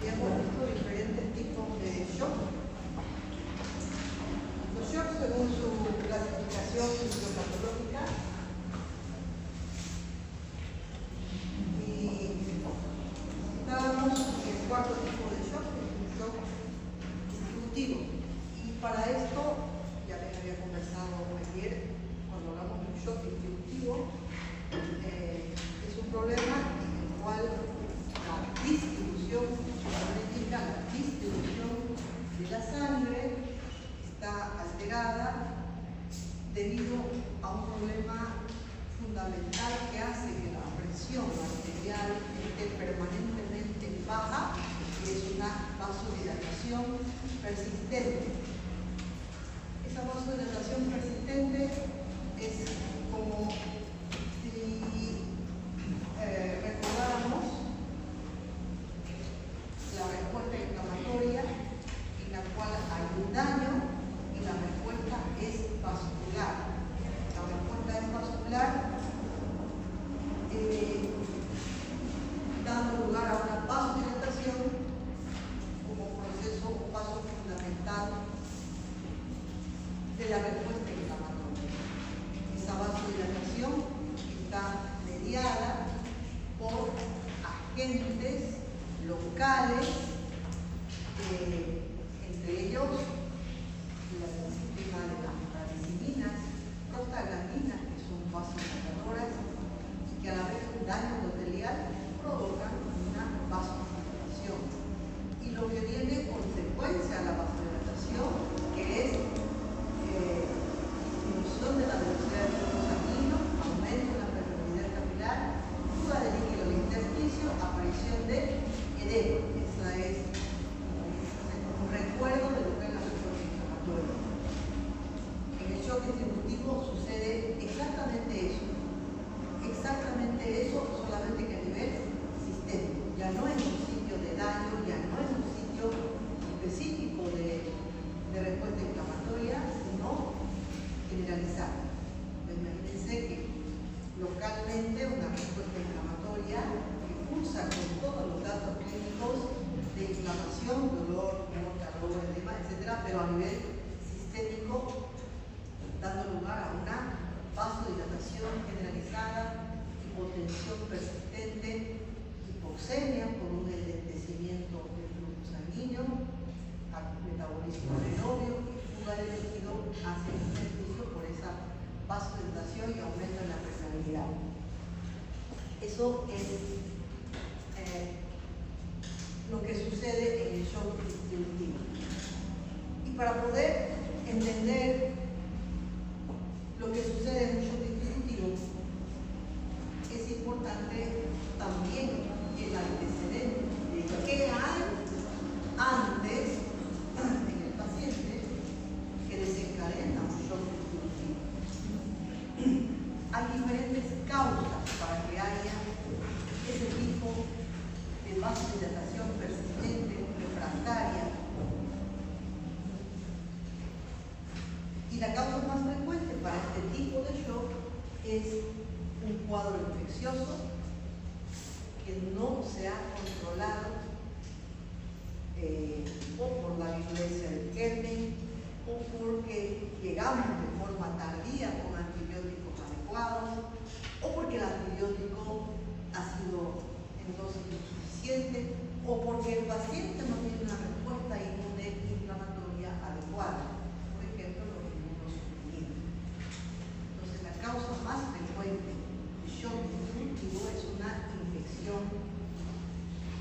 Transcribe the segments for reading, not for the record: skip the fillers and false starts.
y hemos visto diferentes tipos de shock. Los shocks, según su clasificación fisiopatológica, y estábamos en el cuarto tipo de shock, que es un shock distributivo. Y para esto, ya les había conversado ayer, cuando hablamos de un shock distributivo, es un problema en el cual la distribución de la sangre está alterada debido a un problema fundamental que hace que la presión arterial esté permanentemente baja, que es una vasodilatación persistente. Esa vasodilatación persistente es como si recordáramos la respuesta inflamatoria en la cual hay un daño y la respuesta es vascular. La respuesta es vascular, dando lugar a una vasodilatación como proceso o paso fundamental de la respuesta inflamatoria. Esa vasodilatación está mediada por agentes locales, entre ellos el sistema de las bradiciminas, prostaglandinas, que son vasodilatadoras y que a la vez un daño endotelial provocan una vasodilatación. Y lo que viene consecuencia a la vasodilatación, que es disminución de la velocidad del flujo sanguíneo, aumento de la permeabilidad capilar, fuga de líquido del intersticio, aparición de edema. Esa es un recuerdo de lo que es la respuesta inflamatoria. En el shock distributivo sucede exactamente eso, solamente que a nivel sistémico. Ya no es un sitio de daño, ya no es un sitio específico de respuesta inflamatoria, sino generalizada. Imagínense que localmente una respuesta inflamatoria que cursa con todos los datos clínicos de inflamación, dolor, tumor, calor, edema, etc., pero a nivel sistémico, dando lugar a una vasodilatación generalizada, hipotensión persistente, hipoxemia por un enlentecimiento del flujo sanguíneo, metabolismo anaerobio y fuga de líquido hacia el intersticio por esa vasodilatación y aumento en la permeabilidad. Eso es lo que sucede en el shock distributivo. Y para poder entender lo que sucede en un shock distributivo, es importante también el antecedente de qué hay antes en el paciente que desencadena un shock distributivo. Hay diferentes causas para que haya ese tipo de vasodilatación persistente, refractaria. Y la causa más frecuente para este tipo de shock es un cuadro infeccioso que no se ha controlado o por la virulencia del germen o porque llegamos de forma tardía con antibióticos adecuados o porque el antibiótico ha sido en dosis insuficiente o porque el paciente no tiene una respuesta inmunológica adecuada, por ejemplo los inmunosuprimidos. Entonces la causa más frecuente de shock distributivo es una infección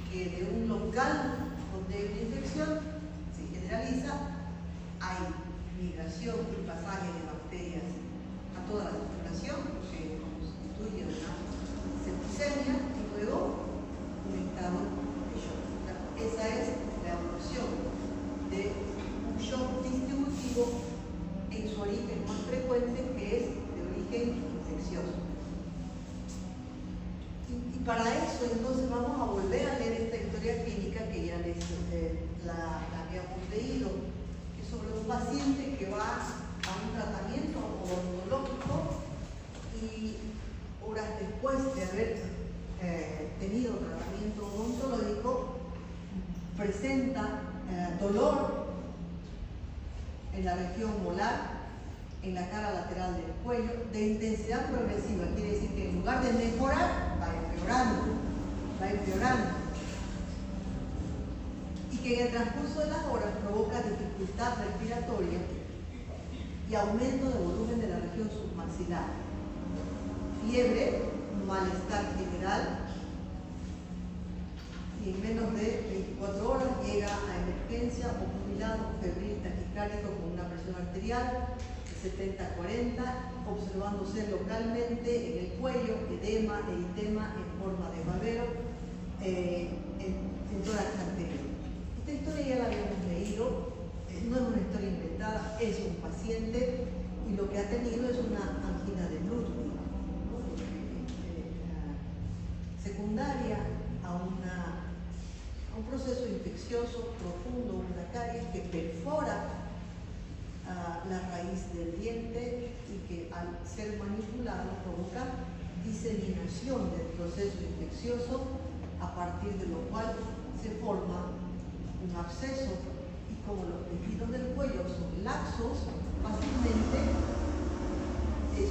que de un local donde hay una infección se generaliza, hay migración y pasaje de bacterias a toda la circulación, que constituye una septicemia y luego un estado de shock. Esa es la evolución de un shock distributivo en su origen más frecuente, que es de origen infeccioso. Y para eso entonces vamos a volver a leer esta historia clínica que ya les la habíamos leído, que es sobre un paciente que va a un tratamiento odontológico y horas después de haber tenido presenta dolor en la región molar, en la cara lateral del cuello, de intensidad progresiva. Quiere decir que en lugar de mejorar, va empeorando. Y que en el transcurso de las horas provoca dificultad respiratoria y aumento de volumen de la región submaxilar. Fiebre, malestar general, y en menos de 24 horas llega a emergencia o jubilado febril taquicárdico con una presión arterial de 70-40, observándose localmente en el cuello, edema e itema en forma de babero en tórax anterior. Esta historia ya la habíamos leído, no es una historia inventada, es un paciente y lo que ha tenido es una angina de Ludwig, secundaria a un proceso infeccioso profundo, una caries que perfora la raíz del diente y que al ser manipulado provoca diseminación del proceso infeccioso, a partir de lo cual se forma un absceso, y como los tejidos del cuello son laxos, fácilmente es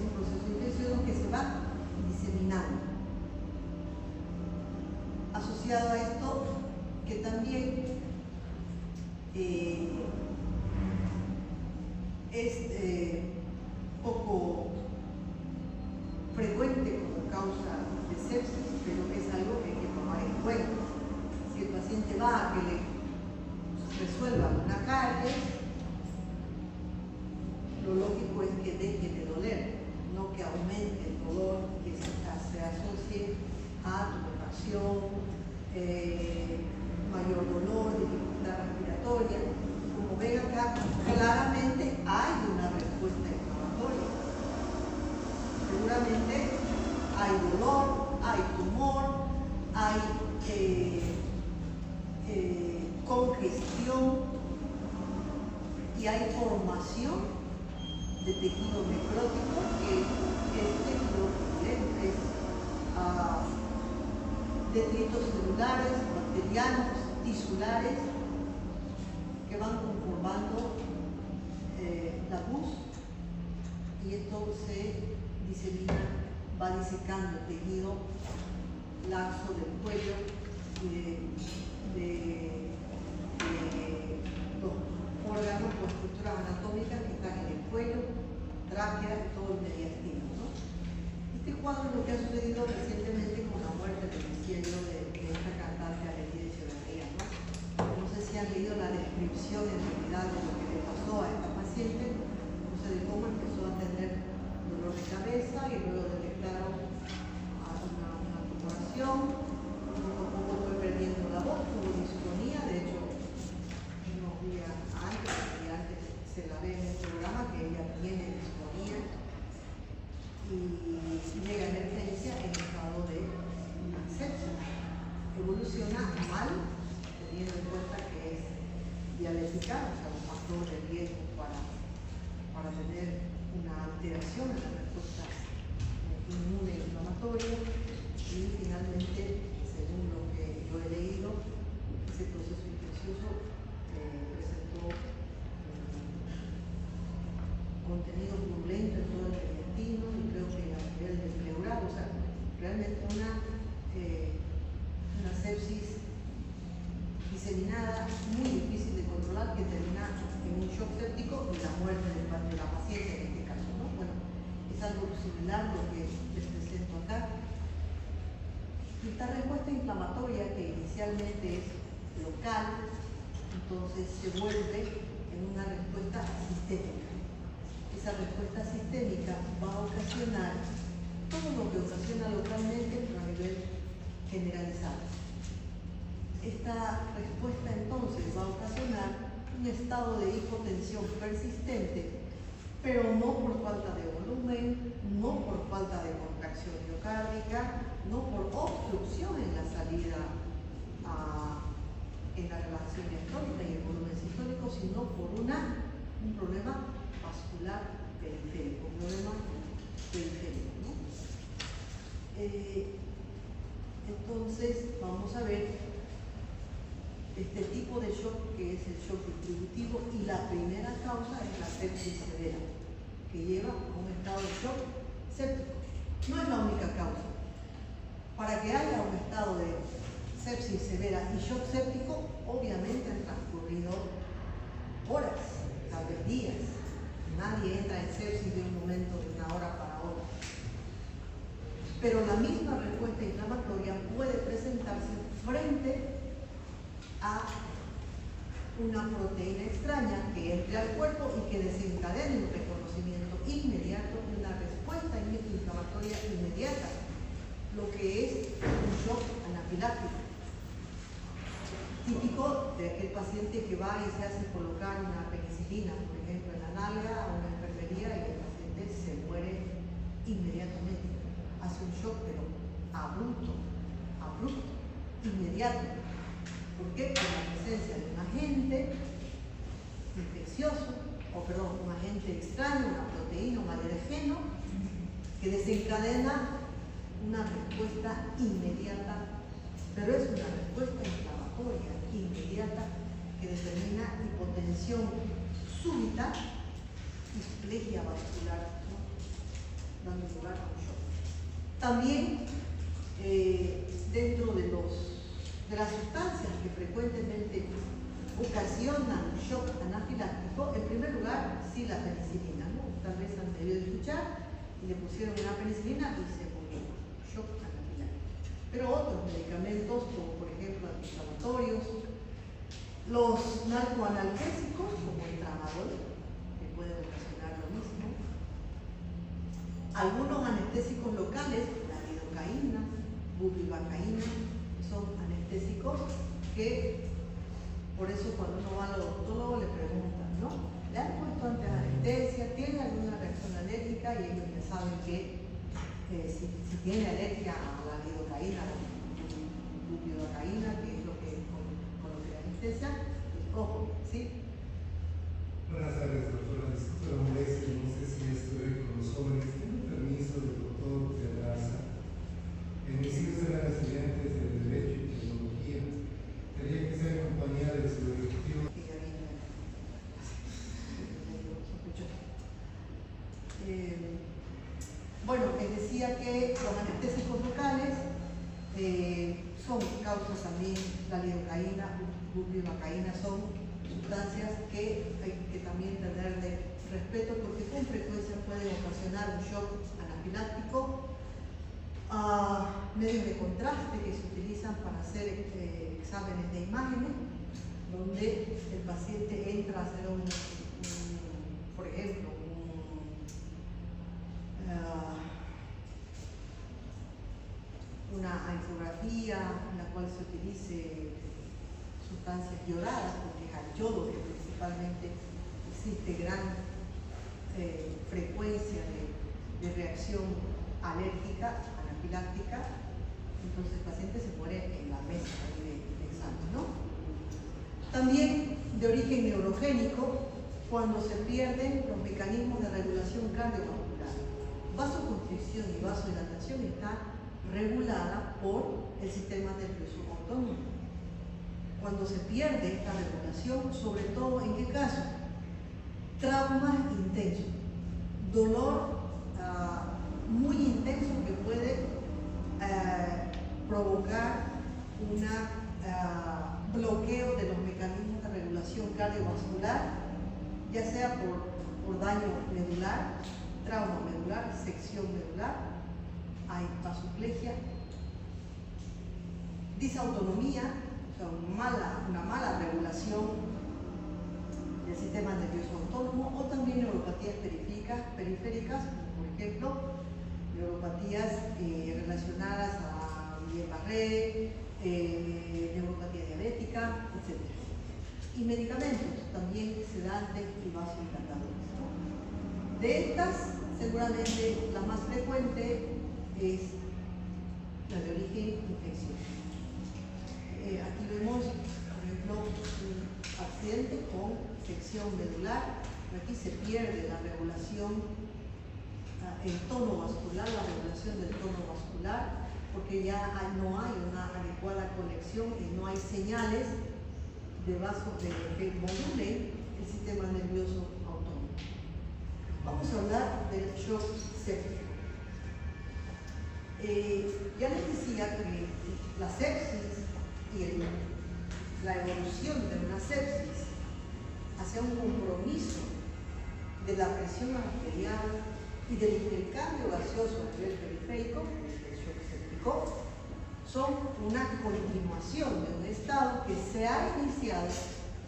un proceso infeccioso que se va diseminando. Asociado a esto, que también es poco frecuente como causa de sepsis, pero es algo que hay que tomar en cuenta. Si el paciente va a que le resuelva una caries, lo lógico es que deje de doler, no que aumente el dolor, que se asocie a tumefación, mayor dolor, dificultad respiratoria. Como ven acá, claramente hay una respuesta inflamatoria. Seguramente hay dolor, hay tumor, hay congestión y hay formación de tejido necrótico, que es tejido es detritos celulares, bacterianos, tisulares, que van conformando la pus, y esto se disemina, va disecando el tejido laxo del cuello y de los órganos o estructuras anatómicas que están en el cuello, tráquea y todo el mediastino, ¿no? Este cuadro es lo que ha sucedido recientemente con la muerte del cielo de esta cantante Arely Echeverría, ¿no? No sé si han leído la descripción en realidad de lo que le pasó a esta paciente, o sea, de cómo empezó a tener dolor de cabeza y luego detectaron una tumoración, poco a poco fue perdiendo la voz, tuvo disfonía. De hecho, unos días antes se la ve en el programa que ella tiene disfonía, y llega a emergencia en estado de sepsis. Evoluciona mal, teniendo en cuenta que es diabética, o sea, un factor de riesgo para tener una alteración en la respuesta inmune inflamatoria, y finalmente, según lo que yo he leído, ese proceso infeccioso presentó contenido purulento en todo el intestino, y creo que a nivel del pleural, o sea, realmente una sepsis diseminada, muy difícil de controlar, que termina en un shock séptico y la muerte de la paciente en este caso, ¿no? Bueno, es algo similar lo que les presento acá. Esta respuesta inflamatoria, que inicialmente es local, entonces se vuelve en una respuesta sistémica. Esa respuesta sistémica va a ocasionar todo lo que ocasiona localmente, pero a nivel generalizado. Esta respuesta entonces va a ocasionar un estado de hipotensión persistente, pero no por falta de volumen, no por falta de contracción miocárdica, no por obstrucción en la salida en la relación diastólica y el volumen sistólico, sino por un problema vascular periférico, un problema periférico, ¿no? Entonces vamos a ver este tipo de shock que es el shock distributivo, y la primera causa es la sepsis severa, que lleva a un estado de shock séptico. No es la única causa. Para que haya un estado de sepsis severa y shock séptico, obviamente han transcurrido horas, tal vez días. Nadie entra en sepsis de un momento, de una hora para otra. Pero la misma respuesta inflamatoria puede presentarse frente a una proteína extraña que entre al cuerpo y que desencadene un reconocimiento inmediato y una respuesta inflamatoria inmediata, lo que es un shock anafiláctico. Típico de aquel paciente que va y se hace colocar una penicilina, por ejemplo, en la nalga o en la enfermería, y el paciente se muere inmediatamente. Hace un shock, pero abrupto, inmediato. ¿Por qué? Por la presencia de un agente infeccioso, un agente extraño, una proteína, un alergeno, que desencadena una respuesta inmediata, pero es una respuesta inflamatoria inmediata que determina hipotensión súbita, displasia vascular, ¿no? Dando lugar a un shock. También dentro de las sustancias que frecuentemente ocasionan shock anafiláctico, en primer lugar, sí, la penicilina, ¿no? Tal vez han debido escuchar, y le pusieron una penicilina y se murió, shock anafiláctico. Pero otros medicamentos, como por ejemplo antiinflamatorios, los narcoanalgésicos, como el tramadol, que pueden ocasionar lo mismo, algunos anestésicos locales, la lidocaína, bupivacaína, son anestésicos que, por eso cuando uno va al odontólogo le preguntan, ¿no? ¿Le han puesto antes anestesia? ¿Tiene alguna reacción alérgica? Y ellos ya saben que si tiene alergia a la lidocaína o bupivacaína, que es lo que con lo que anestesia, pues, ojo, ¿sí? Buenas tardes, doctora. Disculpe la molestia, no sé si estoy con los jóvenes. Tengo permiso del doctor Pedraza. Mis hijos eran estudiantes de Derecho y Tecnología. Tenía que ser en compañía de su ejecutivo. Bueno, les decía que los anestésicos locales son causas también, la lidocaína, bupivacaína, son sustancias que hay que también tenerle respeto, porque con frecuencia pueden ocasionar un shock anafiláctico. Medios de contraste que se utilizan para hacer exámenes de imágenes, donde el paciente entra a hacer por ejemplo, una angiografía en la cual se utilice sustancias yodadas, porque es al yodo que principalmente existe gran frecuencia de reacción alérgica, anafiláctica. Entonces el paciente se muere en la mesa de examen, ¿no? También de origen neurogénico, cuando se pierden los mecanismos de regulación cardiovascular. Vasoconstricción y vasodilatación está regulada por el sistema nervioso autónomo. Cuando se pierde esta regulación, sobre todo en qué caso, traumas intensos, dolor muy intenso que puede provocar un bloqueo de los mecanismos de regulación cardiovascular, ya sea por daño medular, trauma medular, sección medular, hay vasoplegia, disautonomía, o sea, una mala regulación del sistema nervioso autónomo, o también neuropatías periféricas, como por ejemplo neuropatías relacionadas a Guillain-Barré, neuropatía diabética, etc. Y medicamentos también sedantes y vasodilatadores, ¿no? De estas, seguramente la más frecuente es la de origen infeccioso. Aquí vemos, por ejemplo, un accidente con sección medular. Aquí se pierde la regulación, el tono vascular, la regulación del tono vascular, porque ya no hay una adecuada conexión y no hay señales que module el sistema nervioso autónomo. Vamos a hablar del shock séptico. Ya les decía que la sepsis y la evolución de una sepsis hacia un compromiso de la presión arterial y del intercambio gaseoso a nivel periférico, el shock séptico, son una continuación de un estado que se ha iniciado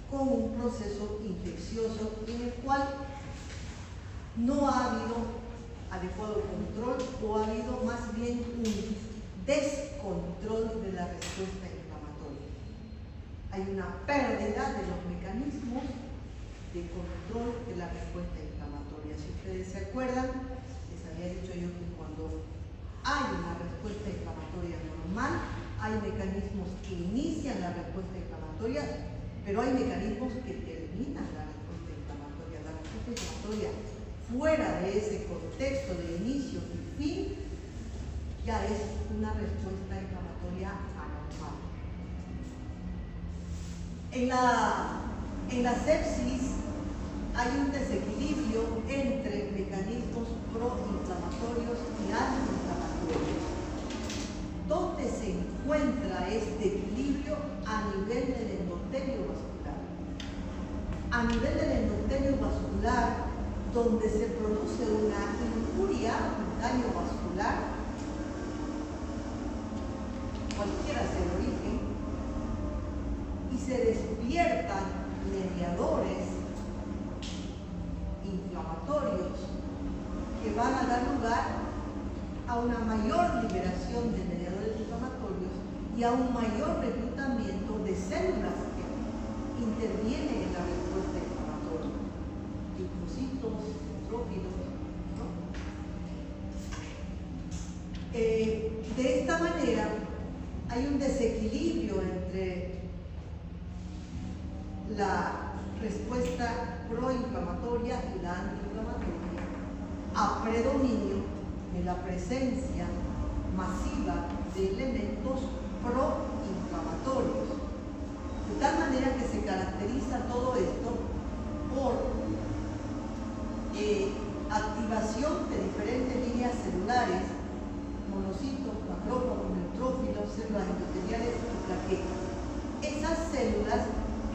con un proceso infeccioso en el cual no ha habido adecuado control o ha habido más bien un descontrol de la respuesta inflamatoria. Hay una pérdida de los mecanismos de control de la respuesta inflamatoria. Si ustedes se acuerdan, les había dicho yo que cuando hay una respuesta inflamatoria normal, hay mecanismos que inician la respuesta inflamatoria, pero hay mecanismos que terminan la respuesta inflamatoria. La respuesta inflamatoria fuera de ese contexto de inicio y fin, ya es una respuesta inflamatoria anormal. En la sepsis hay un desequilibrio entre mecanismos proinflamatorios y antiinflamatorios. ¿Dónde se encuentra este equilibrio? A nivel del endotelio vascular. A nivel del endotelio vascular, donde se produce una injuria, un daño vascular, cualquiera sea el origen, y se despiertan mediadores inflamatorios que van a dar lugar a una mayor liberación de mediadores inflamatorios y a un mayor reclutamiento de células que intervienen en la respuesta inflamatoria. Linfocitos, neutrófilos, ¿no? De esta manera hay un desequilibrio entre la respuesta proinflamatoria y la antiinflamatoria, a predominio de la presencia masiva de elementos proinflamatorios. De tal manera que se caracteriza todo esto por activación de diferentes líneas celulares, monocitos, macrófagos, neutrófilos, células endoteliales y plaquetas. Esas células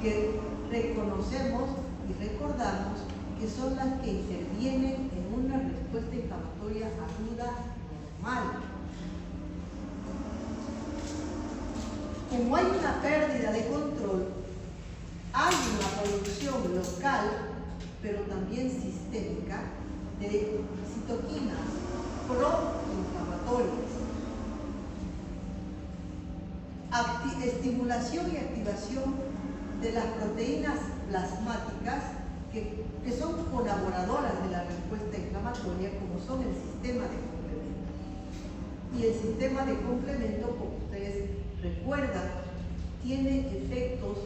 que reconocemos y recordamos que son las que intervienen en una respuesta inflamatoria aguda normal. Como hay una pérdida de control, hay una producción local, pero también sistémica, de citoquinas proinflamatorias. Estimulación y activación de las proteínas plasmáticas que son colaboradoras de la respuesta inflamatoria, como son el sistema de complemento. Y el sistema de complemento, como ustedes recuerdan, tiene efectos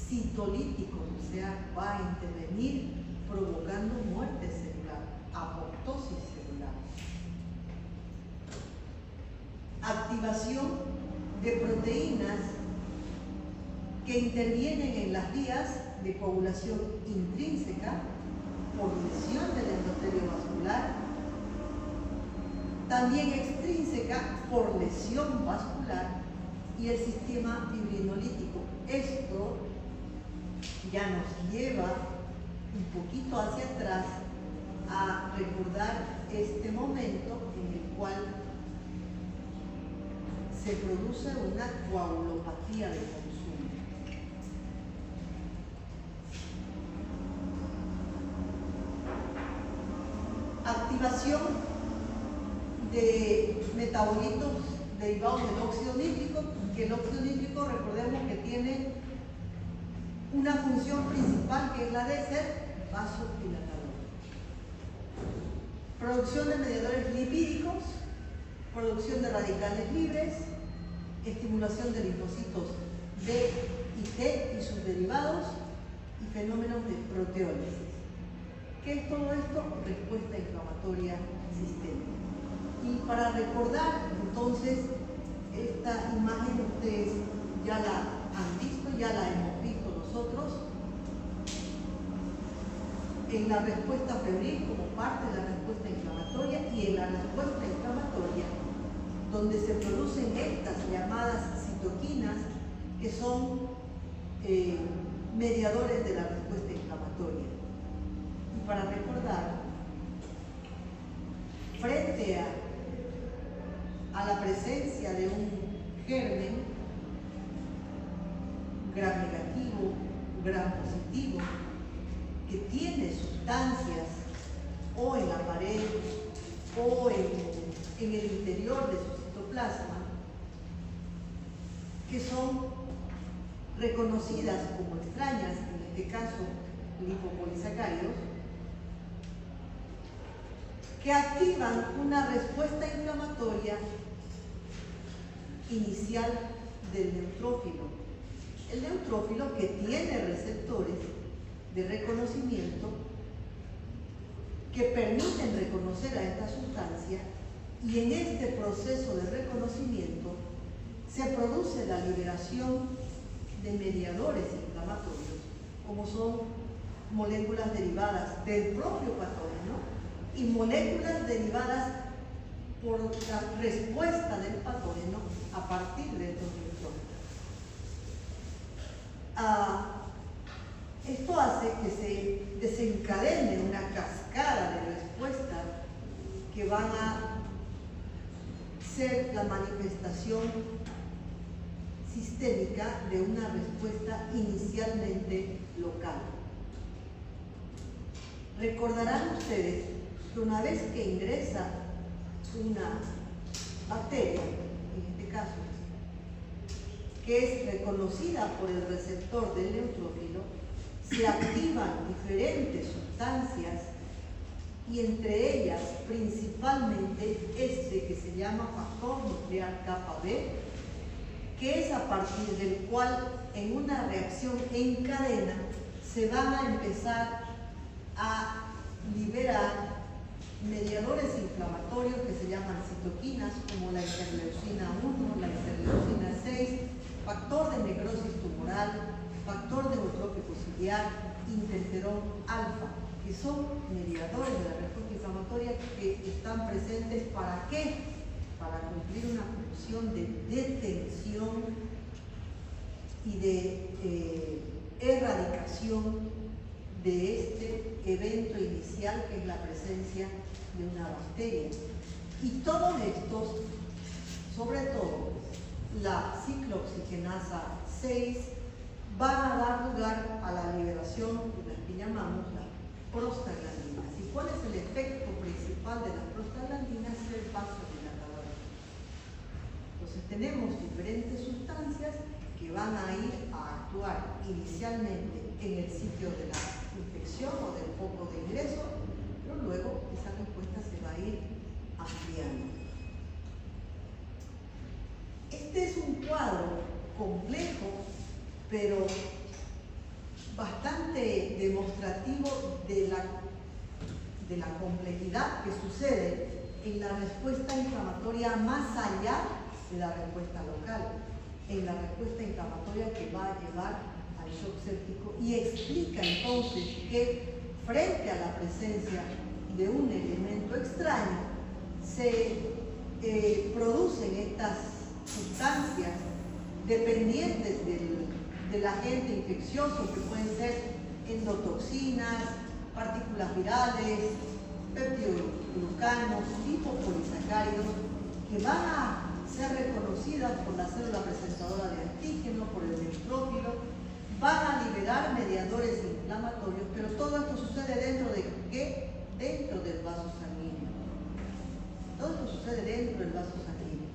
citolíticos, o sea, va a intervenir provocando muerte celular, apoptosis celular. Activación de proteínas que intervienen en las vías de coagulación intrínseca por lesión del endotelio vascular, también extrínseca por lesión vascular y el sistema fibrinolítico. Esto ya nos lleva un poquito hacia atrás a recordar este momento en el cual se produce una coagulopatía de consumo. Activación de metabolitos derivados del óxido nítrico, que el óxido nítrico, recordemos que tiene una función principal, que es la de ser vasodilatador. Producción de mediadores lipídicos, producción de radicales libres, estimulación de linfocitos B y T y sus derivados y fenómenos de proteólisis. ¿Qué es todo esto? Respuesta inflamatoria sistémica. Y para recordar, entonces, esta imagen ustedes ya la han visto, ya la hemos visto en la respuesta febril como parte de la respuesta inflamatoria, y en la respuesta inflamatoria donde se producen estas llamadas citoquinas, que son mediadores de la respuesta inflamatoria. Y para recordar, frente a la presencia de un germen gram negativo, gram positivo, que tiene sustancias o en la pared o en el interior de su citoplasma, que son reconocidas como extrañas, en este caso lipopolisacáridos, que activan una respuesta inflamatoria inicial del neutrófilo. El neutrófilo, que tiene receptores de reconocimiento que permiten reconocer a esta sustancia, y en este proceso de reconocimiento se produce la liberación de mediadores inflamatorios, como son moléculas derivadas del propio patógeno y moléculas derivadas por la respuesta del patógeno a partir de estos neutrófilos. Esto hace que se desencadene una cascada de respuestas que van a ser la manifestación sistémica de una respuesta inicialmente local. Recordarán ustedes que una vez que ingresa una bacteria, en este caso, que es reconocida por el receptor del neutrófilo, se activan diferentes sustancias, y entre ellas principalmente este que se llama factor nuclear kappa B, que es a partir del cual en una reacción en cadena se van a empezar a liberar mediadores inflamatorios que se llaman citoquinas, como la interleucina 1, la interleucina 6, factor de necrosis tumoral, factor de eutrópico ciliar, interferón alfa, que son mediadores de la respuesta inflamatoria que están presentes. ¿Para qué? Para cumplir una función de detención y de erradicación de este evento inicial, que es la presencia de una bacteria. Y todos estos, sobre todo la ciclooxigenasa 6, van a dar lugar a la liberación de las que llamamos las prostaglandinas. ¿Y cuál es el efecto principal de las prostaglandinas? Es el vasodilatador. Entonces tenemos diferentes sustancias que van a ir a actuar inicialmente en el sitio de la infección o del foco de ingreso, pero luego esa respuesta se va a ir ampliando. Este es un cuadro complejo, pero bastante demostrativo de la complejidad que sucede en la respuesta inflamatoria más allá de la respuesta local, en la respuesta inflamatoria que va a llevar al shock séptico, y explica entonces que frente a la presencia de un elemento extraño se producen estas sustancias dependientes del agente infeccioso, que pueden ser endotoxinas, partículas virales, peptidoglucanos, lipopolisacáridos, que van a ser reconocidas por la célula presentadora de antígeno, por el neutrófilo, van a liberar mediadores inflamatorios, pero todo esto sucede dentro de ¿qué? Dentro del vaso sanguíneo. Todo esto sucede dentro del vaso sanguíneo.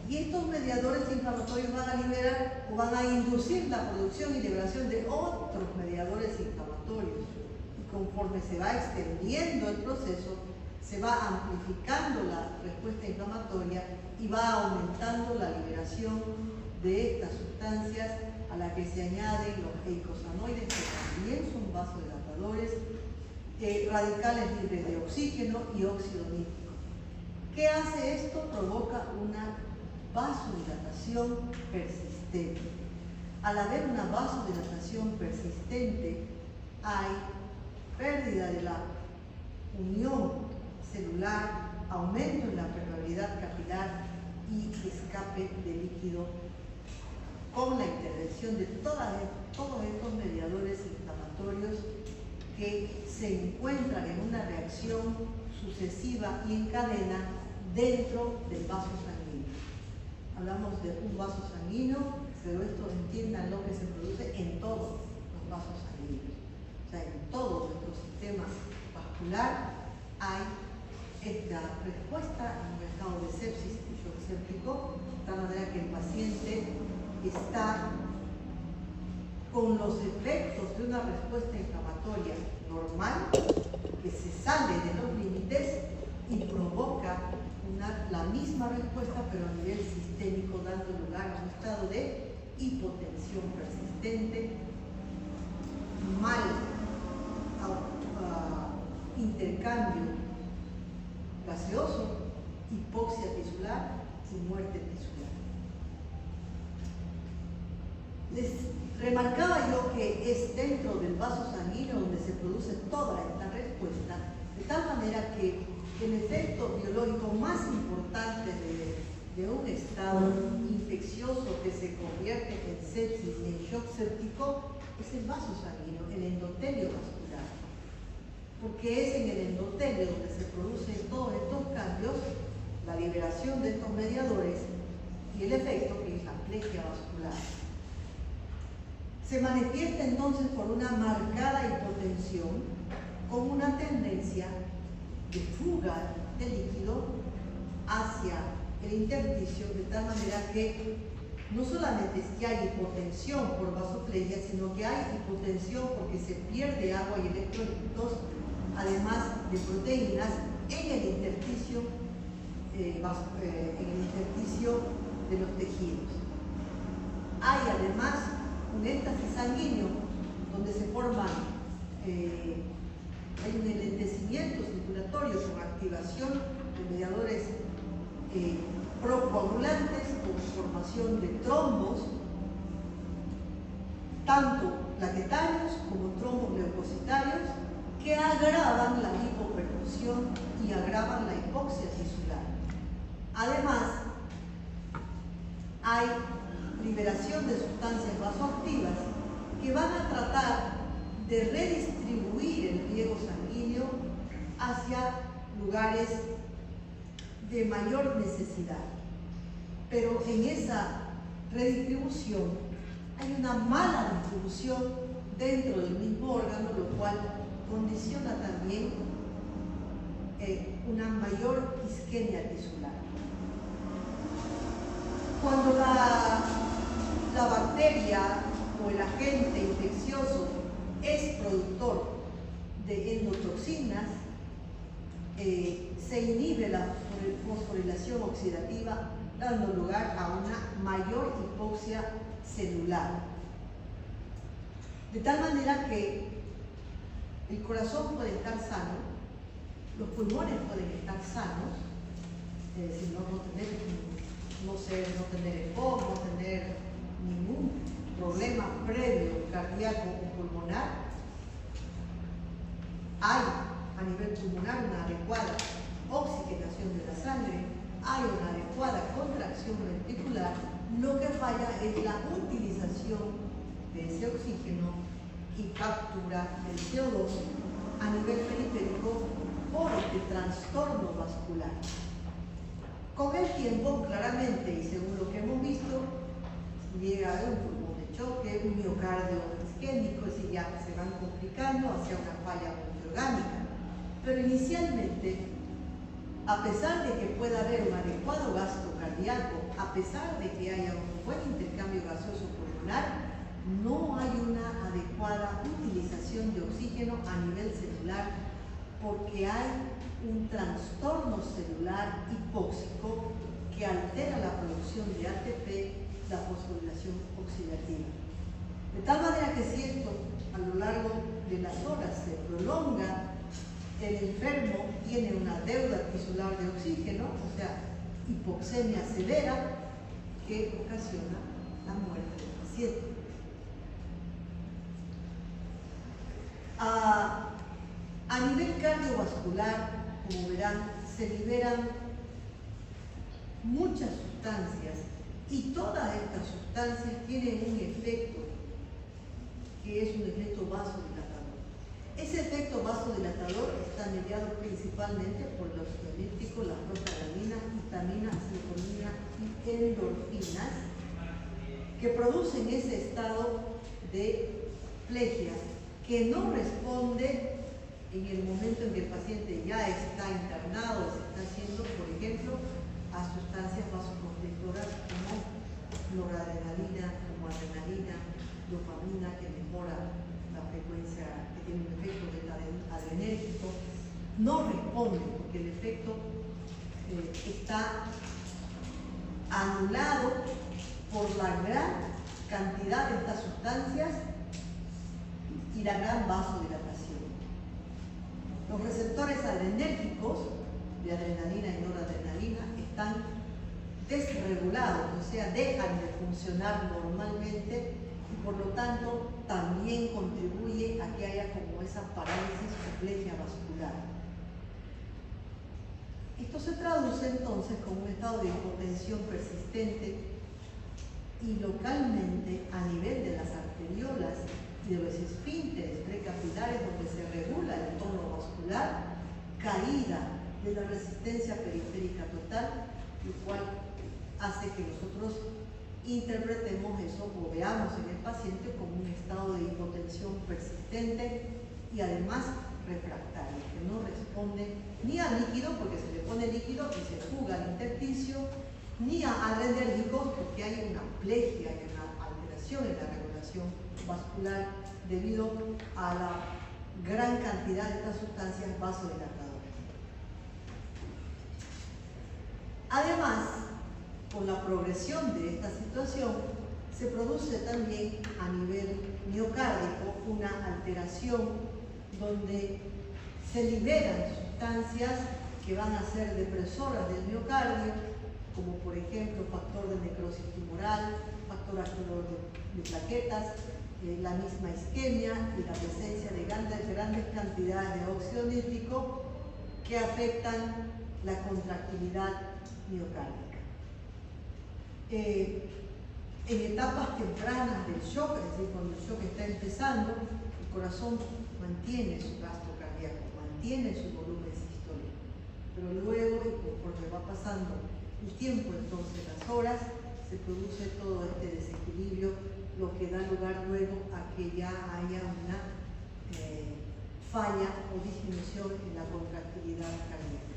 Y estos mediadores inflamatorios van a liberar o van a inducir la producción y liberación de otros mediadores inflamatorios. Y conforme se va extendiendo el proceso, se va amplificando la respuesta inflamatoria y va aumentando la liberación de estas sustancias, a la que se añaden los eicosanoides, que también son vasodilatadores, radicales libres de oxígeno y óxido nítrico. ¿Qué hace esto? Provoca una vasodilatación persistente. Al haber una vasodilatación persistente, hay pérdida de la unión celular, aumento en la permeabilidad capilar y escape de líquido con la intervención de todos estos mediadores inflamatorios que se encuentran en una reacción sucesiva y en cadena dentro del vaso sanguíneo. Hablamos de un vaso sanguíneo, pero esto entiendan lo que se produce en todos los vasos sanguíneos. O sea, en todo nuestro sistema vascular hay esta respuesta en un estado de sepsis y shock séptico, de tal manera que el paciente está con los efectos de una respuesta inflamatoria normal que se sale de los límites y provoca la misma respuesta pero a nivel sistémico, dando lugar a un estado de hipotensión persistente, mal intercambio gaseoso, hipoxia tisular y muerte tisular. Les remarcaba yo que es dentro del vaso sanguíneo donde se produce toda esta respuesta, de tal manera que el efecto biológico más importante de un estado infeccioso que se convierte en sepsis y en shock séptico es el vaso sanguíneo, el endotelio vascular. Porque es en el endotelio donde se producen todos estos cambios, la liberación de estos mediadores y el efecto que es la plegia vascular. Se manifiesta entonces por una marcada hipotensión con una tendencia de fuga de líquido hacia el intersticio, de tal manera que no solamente es que hay hipotensión por vasoplegia, sino que hay hipotensión porque se pierde agua y electrolitos, además de proteínas, en el intersticio, de los tejidos. Hay además un éxtasis sanguíneo donde se forman, hay un enlentecimiento circulatorio con activación de mediadores procoagulantes con formación de trombos, tanto plaquetarios como trombos leucocitarios, que agravan la hipoperfusión y agravan la hipoxia tisular. Además, hay liberación de sustancias vasoactivas que van a tratar de redistribuir el riego sanguíneo hacia lugares de mayor necesidad. Pero en esa redistribución hay una mala distribución dentro del mismo órgano, lo cual condiciona también una mayor isquemia tisular. Cuando la bacteria o el agente infeccioso es productor de endotoxinas, se inhibe la fosforilación oxidativa, dando lugar a una mayor hipoxia celular. De tal manera que el corazón puede estar sano, los pulmones pueden estar sanos, es decir, no tener EPOC, no tener ningún problema previo cardíaco o pulmonar. Hay a nivel pulmonar una adecuada oxigenación de la sangre, hay una adecuada contracción ventricular, lo que falla es la utilización de ese oxígeno y captura del CO2 a nivel periférico por el trastorno vascular. Con el tiempo, claramente, y según lo que hemos visto, llega a haber un pulmón de choque, un miocardio isquémico, es decir, ya se van complicando hacia una falla multiorgánica. Pero inicialmente, a pesar de que pueda haber un adecuado gasto cardíaco, a pesar de que haya un buen intercambio gaseoso pulmonar, no hay una adecuada utilización de oxígeno a nivel celular porque hay un trastorno celular hipóxico que altera la producción de ATP, la fosforilación oxidativa. De tal manera que si esto a lo largo de las horas se prolonga, el enfermo tiene una deuda tisular de oxígeno, o sea, hipoxemia severa, que ocasiona la muerte del paciente. cardiovascular, como verán, se liberan muchas sustancias y todas estas sustancias tienen un efecto que es un efecto vasodilatador. Ese efecto vasodilatador está mediado principalmente por los ansiolíticos, la prostaglandina, histamina, serotonina y endorfinas, que producen ese estado de plegia que no responde en el momento en que el paciente ya está internado, se está haciendo, por ejemplo, a sustancias vasoconstrictoras como noradrenalina, como adrenalina, dopamina, que mejora la frecuencia, que tiene un efecto adrenérgico. No responde porque el efecto está anulado por la gran cantidad de estas sustancias y la gran vasodilatación. Los receptores adrenérgicos de adrenalina y noradrenalina están desregulados, o sea, dejan de funcionar normalmente y por lo tanto también contribuye a que haya como esa parálisis o plegia vascular. Esto se traduce entonces como un estado de hipotensión persistente y localmente a nivel de las arteriolas y de los esfínteres precapilares donde se regula el tono vascular, caída de la resistencia periférica total, lo cual hace que nosotros interpretemos eso o veamos en el paciente como un estado de hipotensión persistente y además refractario, que no responde ni a líquido porque se le pone líquido y se fuga al intersticio, ni a adrenérgicos porque hay una plegia, hay una alteración en la regulación vascular debido a la gran cantidad de estas sustancias vasodilatadoras. Además, con la progresión de esta situación, se produce también a nivel miocárdico una alteración donde se liberan sustancias que van a ser depresoras del miocardio, como por ejemplo factor de necrosis tumoral, factor activador de plaquetas, la misma isquemia y la presencia de grandes cantidades de óxido nítrico que afectan la contractilidad miocárdica. En etapas tempranas del shock, es decir, cuando el shock está empezando, el corazón mantiene su gasto cardíaco, mantiene su volumen sistólico, pero luego, y conforme va pasando el tiempo, entonces las horas, se produce todo este desequilibrio, lo que da lugar luego a que ya haya una falla o disminución en la contractilidad cardíaca.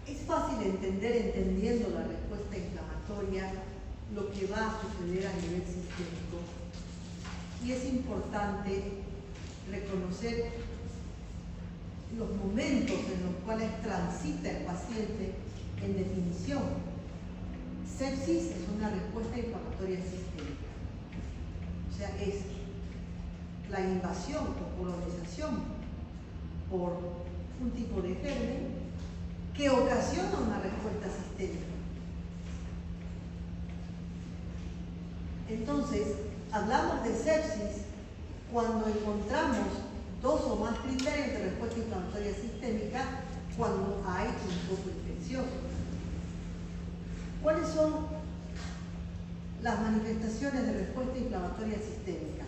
Es fácil entender, entendiendo la respuesta inflamatoria, lo que va a suceder a nivel sistémico. Y es importante reconocer los momentos en los cuales transita el paciente en definición. Sepsis es una respuesta inflamatoria sistémica. O sea, es la invasión o colonización por un tipo de germen que ocasiona una respuesta sistémica. Entonces, hablamos de sepsis cuando encontramos dos o más criterios de respuesta inflamatoria sistémica cuando hay un foco infeccioso. ¿Cuáles son las manifestaciones de respuesta inflamatoria sistémica?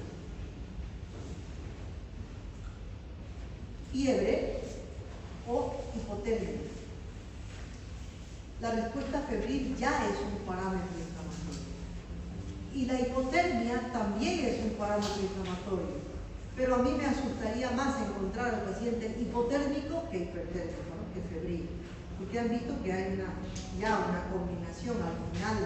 Fiebre o hipotermia. La respuesta febril ya es un parámetro inflamatorio. Y la hipotermia también es un parámetro inflamatorio. Pero a mí me asustaría más encontrar al paciente hipotérmico que hipertérmico, ¿no? Que febril. Porque han visto que hay ya una combinación al final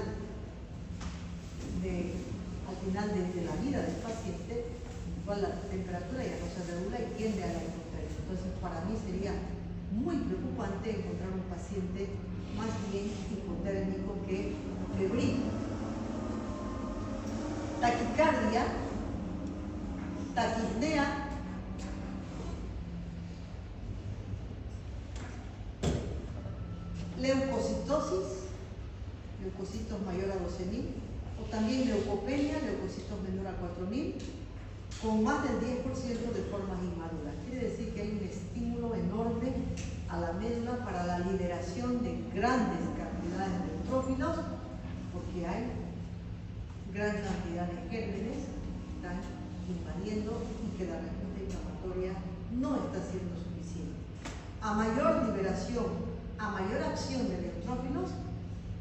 de la vida del paciente, en la cual la temperatura ya no se regula y tiende a la hipotermia. Entonces, para mí sería muy preocupante encontrar un paciente más bien hipotérmico que febril. Taquicardia, taquipnea, leucocitosis, leucocitos mayor a 12.000, o también leucopenia, leucocitos menor a 4.000, con más del 10% de formas inmaduras. Quiere decir que hay un estímulo enorme a la médula para la liberación de grandes cantidades de neutrófilos, porque hay gran cantidad de gérmenes que están invadiendo y que la respuesta inflamatoria no está siendo suficiente. A mayor liberación, a mayor acción de neutrófilos,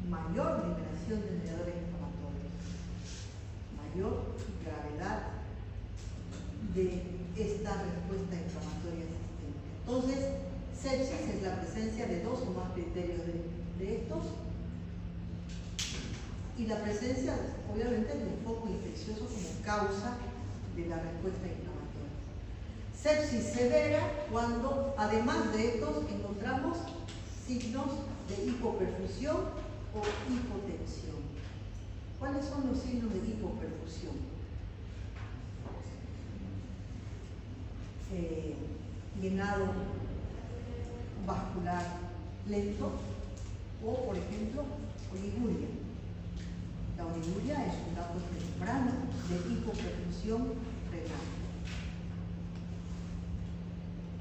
mayor liberación de mediadores inflamatorios, mayor gravedad de esta respuesta inflamatoria sistémica. Entonces, sepsis es la presencia de dos o más criterios de estos, y la presencia, obviamente, de un foco infeccioso como causa de la respuesta inflamatoria. Sepsis severa cuando, además de estos, encontramos signos de hipoperfusión o hipotensión. ¿Cuáles son los signos de hipoperfusión? Llenado vascular lento o, por ejemplo, oliguria. La oliguria es un dato temprano de hipoperfusión renal.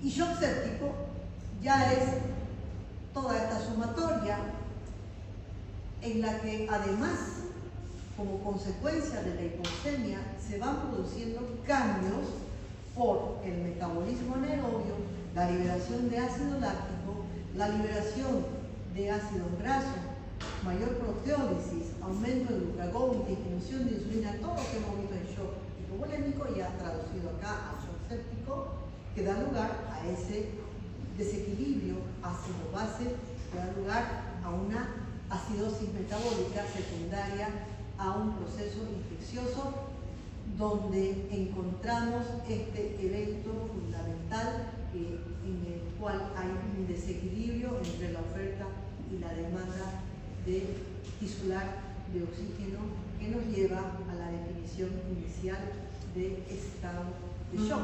Y shock séptico ya es toda esta sumatoria en la que además, como consecuencia de la hipoxemia, se van produciendo cambios por el metabolismo anaerobio, la liberación de ácido láctico, la liberación de ácidos grasos, mayor proteólisis, aumento de glucagón, disminución de insulina, todo lo que hemos visto en shock hipovolémico ya traducido acá al shock séptico, que da lugar a ese desequilibrio ácido-base, que da lugar a una acidosis metabólica secundaria a un proceso infeccioso donde encontramos este evento fundamental en el cual hay un desequilibrio entre la oferta y la demanda de tisular de oxígeno que nos lleva a la definición inicial de estado de shock.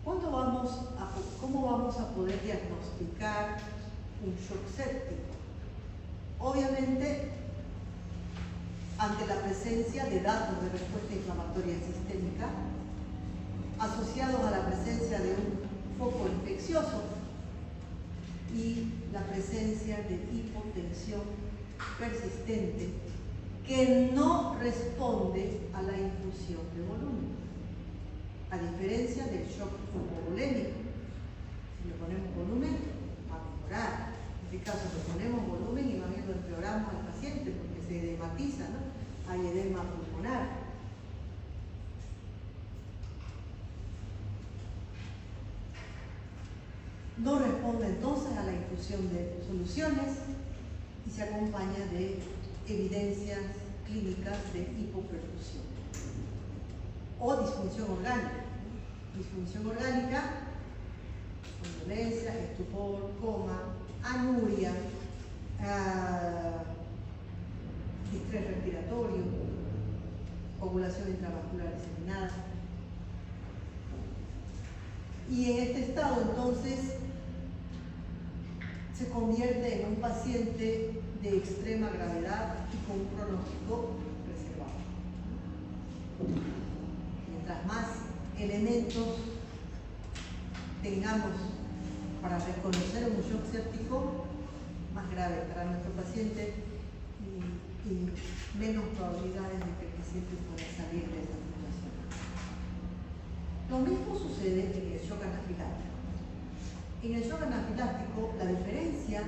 ¿Cómo vamos a poder diagnosticar un shock séptico? Obviamente, ante la presencia de datos de respuesta inflamatoria sistémica asociados a la presencia de un foco infeccioso y la presencia de hipotensión persistente que no responde a la infusión de volumen, a diferencia del shock hipovolémico. Si le ponemos volumen, va a mejorar. En este caso, le ponemos volumen y va viendo empeoramos al paciente porque se edematiza, ¿no? Hay edema pulmonar. No responde entonces a la infusión de soluciones y se acompaña de evidencias clínicas de hipoperfusión o disfunción orgánica. Disfunción orgánica, somnolencia, estupor, coma, anuria, distrés respiratorio, coagulación intravascular diseminada. Y en este estado, entonces, se convierte en un paciente de extrema gravedad y con un pronóstico reservado. Mientras más elementos tengamos para reconocer un shock séptico, más grave para nuestro paciente y menos probabilidades de que el paciente pueda salir de esa situación. Lo mismo sucede en el shock anafiláctico. En el shock anafiláctico, la diferencia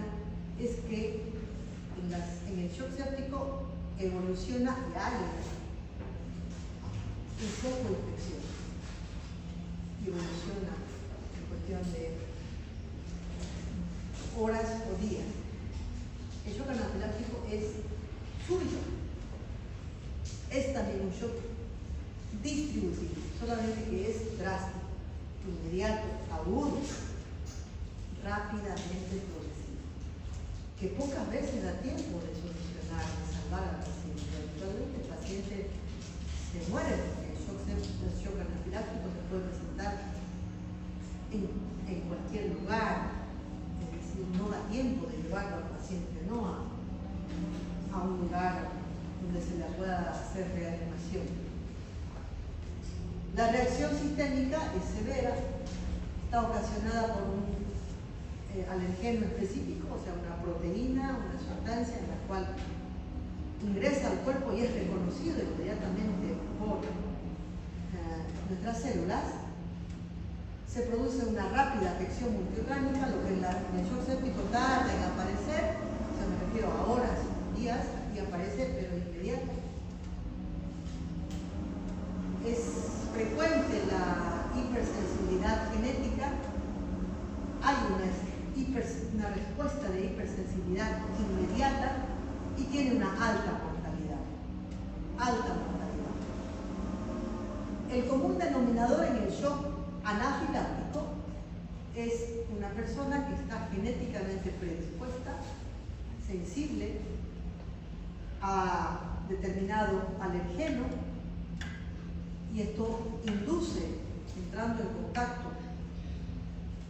es que en el shock séptico evoluciona y hay un foco infeccioso y evoluciona en cuestión de horas o días. El shock anafiláctico es súbito, es también un shock distributivo, solamente que es drástico, inmediato, agudo, rápidamente progresivo, que pocas veces da tiempo de solucionar, de salvar al paciente. Actualmente el paciente se muere porque el shock anafiláctico se puede presentar en cualquier lugar, es decir, no da tiempo de llevarlo al paciente, no a un lugar donde se le pueda hacer reanimación. La reacción sistémica es severa, está ocasionada por un alergeno específico, o sea, una proteína, una sustancia en la cual ingresa al cuerpo y es reconocido inmediatamente por nuestras células. Se produce una rápida afección multiorgánica, lo que en el shock séptico tarda en aparecer, o sea, me refiero a horas, días, y aparece, pero inmediato. Es frecuente la hipersensibilidad genética, hay una respuesta de hipersensibilidad inmediata y tiene una alta mortalidad. Alta mortalidad. El común denominador en el shock anafiláctico es una persona que está genéticamente predispuesta, sensible a determinado alergeno, y esto induce, entrando en contacto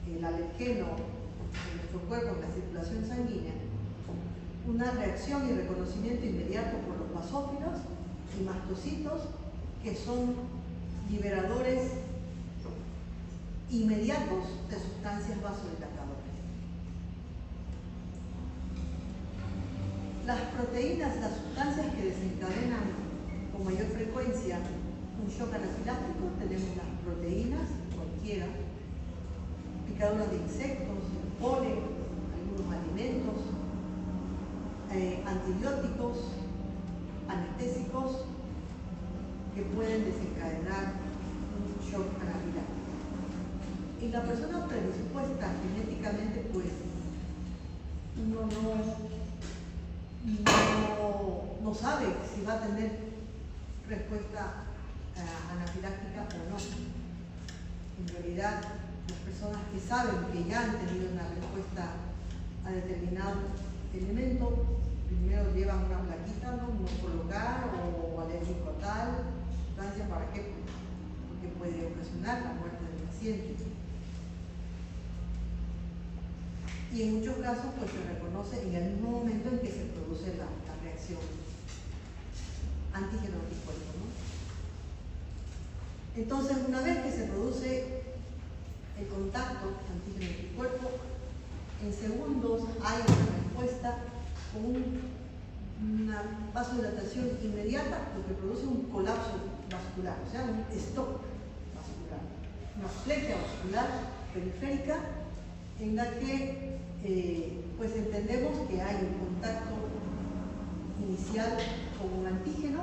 el alergeno en nuestro cuerpo, en la circulación sanguínea, una reacción y reconocimiento inmediato por los basófilos y mastocitos, que son liberadores inmediatos de sustancias vasodilatadoras. Las proteínas, las sustancias que desencadenan con mayor frecuencia un shock anafiláctico, tenemos las proteínas, cualquiera, picaduras de insectos, polen, algunos alimentos, antibióticos, anestésicos, que pueden desencadenar un shock anafiláctico. En la persona predispuesta genéticamente, pues uno no sabe si va a tener respuesta anafiláctica o no. En realidad, las personas que saben que ya han tenido una respuesta a determinado elemento, primero llevan una plaquita, ¿no? No colocar o alérgico a tal sustancia. ¿Para qué? Porque puede ocasionar la muerte del paciente. Y en muchos casos pues se reconoce en el mismo momento en que se produce la reacción antígeno-anticuerpo, ¿no? Entonces, una vez que se produce el contacto antígeno-anticuerpo, en segundos hay una respuesta con una vasodilatación inmediata, lo que produce un colapso vascular, o sea, un stop vascular, una plequia vascular periférica en la que pues entendemos que hay un contacto inicial con un antígeno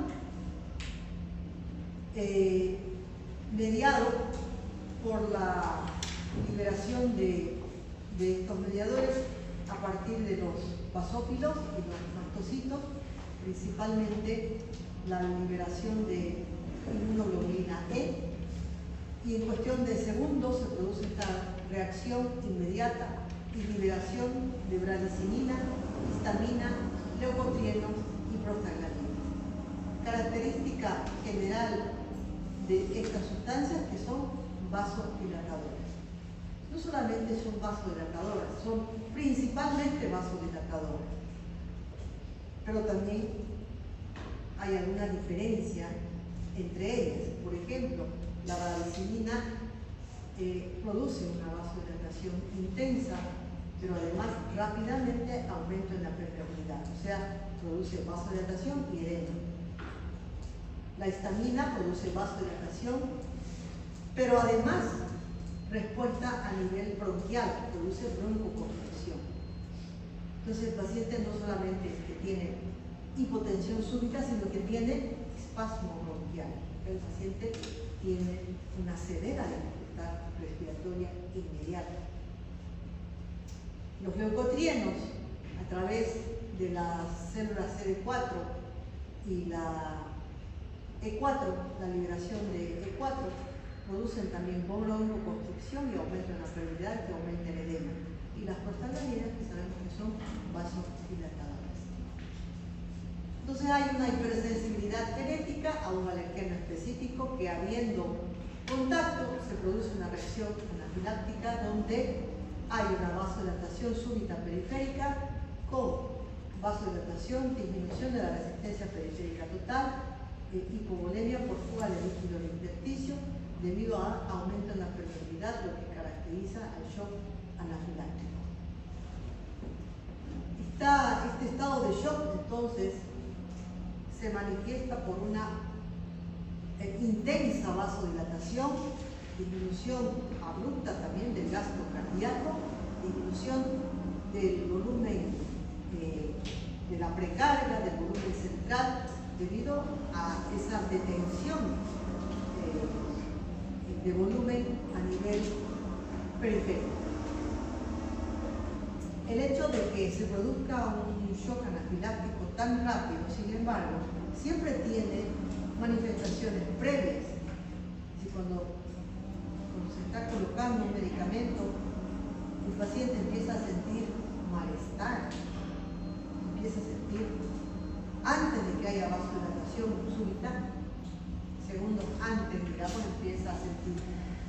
mediado por la liberación de estos mediadores a partir de los basófilos y los mastocitos, principalmente la liberación de inmunoglobulina E, y en cuestión de segundos se produce esta reacción inmediata y liberación de bradicinina, histamina, leucotrieno y prostaglandina. Característica general de estas sustancias que son vasodilatadoras. No solamente son vasodilatadoras, son principalmente vasodilatadoras, pero también hay alguna diferencia entre ellas. Por ejemplo, la bradicinina produce una vasodilatación intensa, pero además rápidamente aumento en la permeabilidad, o sea, produce vasodilatación y edema. La histamina produce vasodilatación, pero además respuesta a nivel bronquial, produce broncoconstricción. Entonces el paciente no solamente es que tiene hipotensión súbita, sino que tiene espasmo bronquial. El paciente tiene una severa dificultad respiratoria inmediata. Los leucotrienos, a través de las células CD4 y la E4, la liberación de E4, producen también broncoconstricción y aumento en la permeabilidad, que aumenta el edema. Y las prostaglandinas, que sabemos que son vasodilatadoras. Entonces hay una hipersensibilidad genética a un alergeno específico que, habiendo contacto, se produce una reacción anafiláctica donde hay una vasodilatación súbita periférica con vasodilatación, disminución de la resistencia periférica total, hipovolemia por fuga de líquido del intersticio debido a aumento en la permeabilidad, lo que caracteriza al shock anafiláctico. Este estado de shock, entonces, se manifiesta por una intensa vasodilatación, disminución abrupta también del gasto cardíaco, disminución del volumen de la precarga, del volumen central, debido a esa detención de volumen a nivel periférico. El hecho de que se produzca un shock anafiláctico tan rápido, sin embargo, siempre tiene manifestaciones previas. Si cuando se está colocando un medicamento, el paciente empieza a sentir malestar, empieza a sentir, antes de que haya vasodilatación súbita, segundos antes, digamos, empieza a sentir,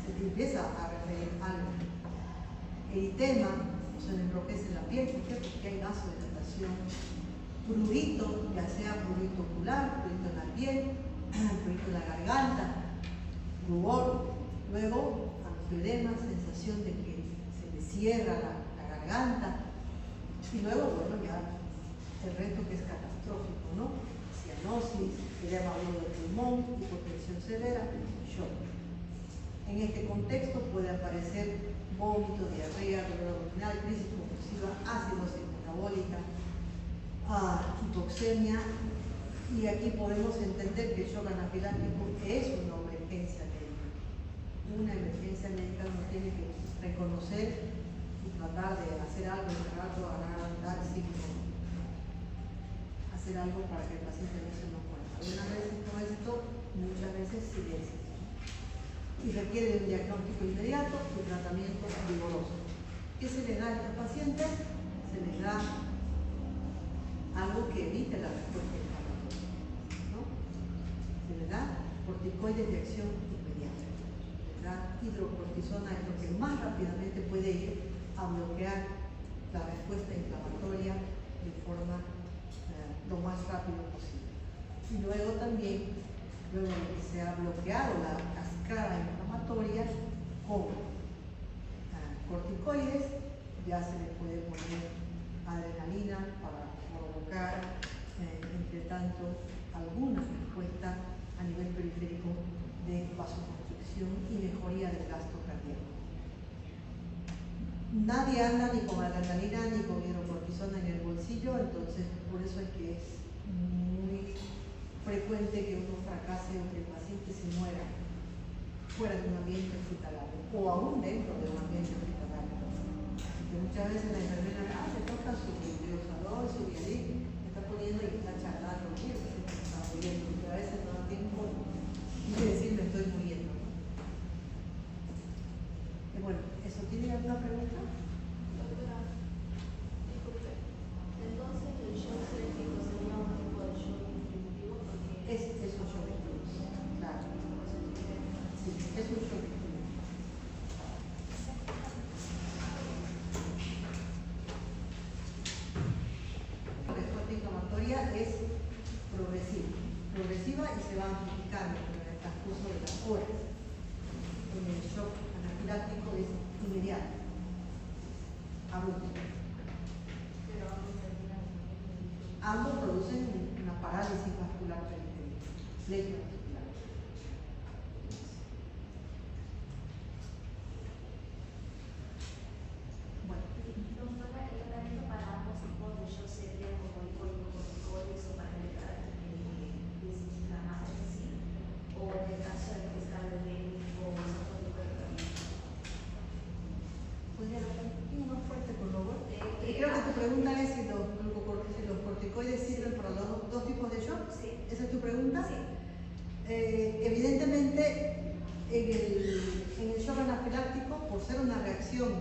se te empieza a referir algo. Eritema, se le enrojece la piel, ¿por qué? Porque hay vasodilatación. Prurito, ya sea prurito ocular, prurito en la piel, prurito en la garganta, rubor, luego angioedema, sensación de que se le cierra la garganta, y luego, bueno, ya el resto que es catastrófico, ¿no? Cianosis, edema agudo del pulmón, hipotensión severa, shock. En este contexto puede aparecer vómito, diarrea, dolor abdominal, crisis convulsiva, acidosis metabólica, hipoxemia, y aquí podemos entender que el shock anafiláctico es una emergencia médica. Una emergencia médica uno tiene que reconocer y tratar de hacer algo, dar signos, hacer algo para que el paciente no se nos muera. Algunas veces con esto, muchas veces silencio. Y requiere un diagnóstico inmediato y tratamiento vigoroso. ¿Qué se les da a estos pacientes? Se les da algo que evite la respuesta inflamatoria, ¿no? Se les da corticoides de acción inmediata. Se les da hidrocortisona, es lo que más rápidamente puede ir a bloquear la respuesta inflamatoria de forma lo más rápido posible. Y luego también, luego de que se ha bloqueado la cascada inflamatoria con corticoides, ya se le puede poner adrenalina para provocar, entre tanto, alguna respuesta a nivel periférico de vasoconstricción y mejoría del gasto cardíaco. Nadie anda ni con adrenalina ni con hidrocortisona en el bolsillo, entonces por eso es que es muy frecuente que uno fracase o que el paciente se muera fuera de un ambiente hospitalario o aún dentro de un ambiente hospitalario. Porque muchas veces la enfermera le toca su gliosador, su vialín, está poniendo y está charlando, y está muriendo, porque a veces no da tiempo de decir me estoy muriendo. Bueno, ¿eso tiene alguna pregunta? Doctora, disculpe. Entonces el shock séptico sería un tipo de shock distributivo porque Es un shock distributivo, claro. Sí, es un shock distributivo. La respuesta inflamatoria es progresiva y se va amplificando en el transcurso de las horas. En el shock anafiláctico es inmediato, abrupto. pero Ambos producen una parálisis vascular periférica, plegia vascular. Bueno, doctora, el tratamiento para ambos tipos de shock sería como el corticoides o para evitar desinflamación así, o en el caso de que está el médico o otro tipo de tratamiento. ¿podría hablar un poquito más fuerte, por favor? Creo que tu pregunta es si los corticoides sirven para los dos tipos de shock. Sí. ¿Esa es tu pregunta? Sí. Evidentemente, en el shock anafiláctico, por ser una reacción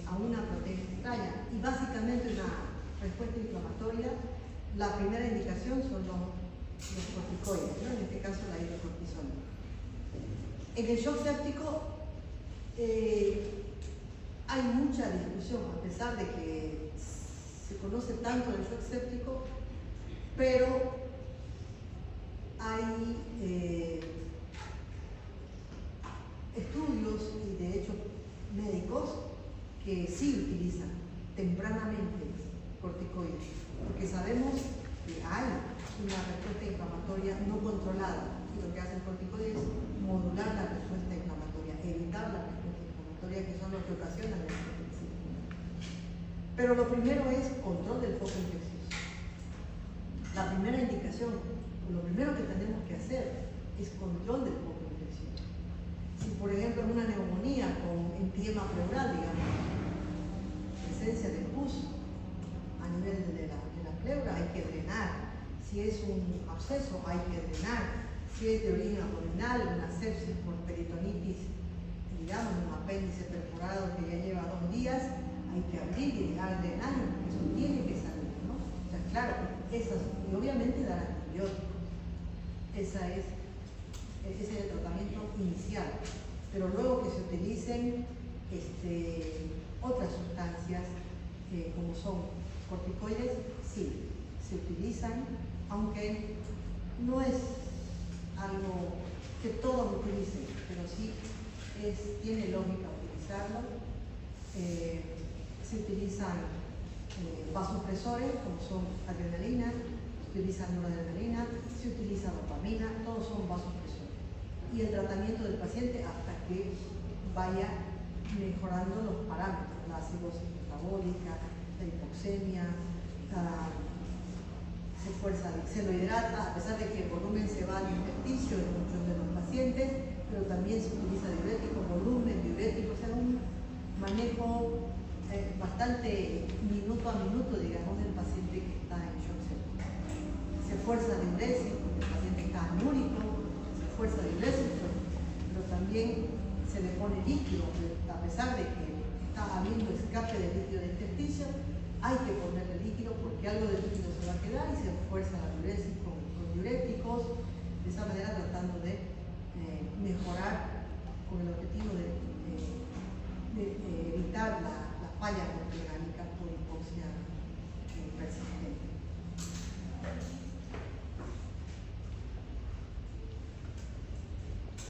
a una proteína extraña y básicamente una respuesta inflamatoria, la primera indicación son los corticoides, ¿no? En este caso la hidrocortisona. En el shock séptico hay mucha discusión, a pesar de que se conoce tanto del shock séptico, pero hay estudios y de hecho médicos que sí utilizan tempranamente corticoides, porque sabemos que hay una respuesta inflamatoria no controlada y lo que hace el corticoide es modular la respuesta inflamatoria, evitar la respuesta inflamatoria, que son los que ocasionan el infección. Pero lo primero es control del foco infeccioso. La primera indicación, lo primero que tenemos que hacer es control del foco infeccioso. Si por ejemplo es una neumonía con empiema pleural, digamos, presencia de pus a nivel de la pleura, hay que drenar. Si es un absceso, hay que drenar. Si es de origen abdominal, una sepsis por peritonitis, digamos, un apéndice perforado que ya lleva 2 días, hay que abrir y dejar drenaje, porque eso tiene que salir, ¿no? O sea, claro, y obviamente dar antibióticos. Ese es el tratamiento inicial. Pero luego que se utilicen otras sustancias, como son corticoides, sí, se utilizan, aunque no es algo que todos utilicen, pero sí tiene lógica utilizarlo. Se utilizan vasopresores, como son adrenalina, se utiliza noradrenalina, se utiliza dopamina, todos son vasopresores. Y el tratamiento del paciente hasta que vaya mejorando los parámetros, la acidosis metabólica, la hipoxemia, se lo hidrata, a pesar de que el volumen se va al intersticio en muchos de los pacientes, pero también se utiliza diurético, volumen, diurético, o sea, un manejo bastante minuto a minuto, digamos, del paciente que está en shock séptico. Se fuerza diuresis, porque el paciente está anúrico, se fuerza diuresis, pero también se le pone líquido, a pesar de que está habiendo escape de líquido del intersticio, hay que ponerle líquido porque algo de líquido se va a quedar y se fuerza la diuresis con diuréticos, de esa manera tratando de mejorar con el objetivo de evitar la falla del